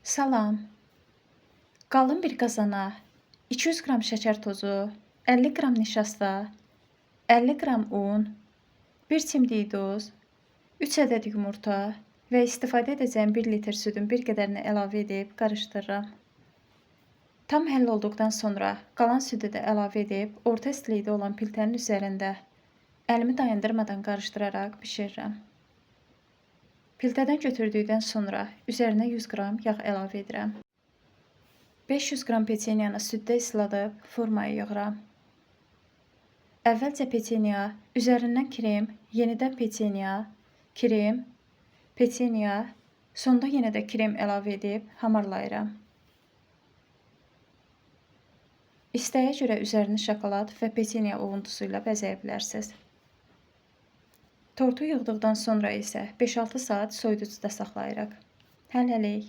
Salam. Qalın bir qazana 200 qram şəkər tozu, 50 qram nişasta, 50 qram un, 1 çimdik duz, 3 ədəd yumurta və istifadə edəcəyim 1 litr südün bir qədərini əlavə edib qarışdırıram. Tam həll olduqdan sonra qalan südü də əlavə edib orta istilikdə olan piltənin üzərində əlimi dayandırmadan qarışdıraraq bişirirəm. Piltədən götürdükdən sonra üzərinə 100 qram yağ əlavə edirəm. 500 qram peçenyanı süddə isladıb formaya yığıram. Əvvəlcə peçenya, üzərindən krem, yenidən peçenya, krem, peçenya, sonda yenə də krem əlavə edib hamarlayıram. İstəyə görə üzərini şokolad və peçenya ovuntusu ilə bəzəyə bilərsiniz. Tortu yığdıqdan sonra isə 5-6 saat soyuducuda saxlayırıq. Hələlik.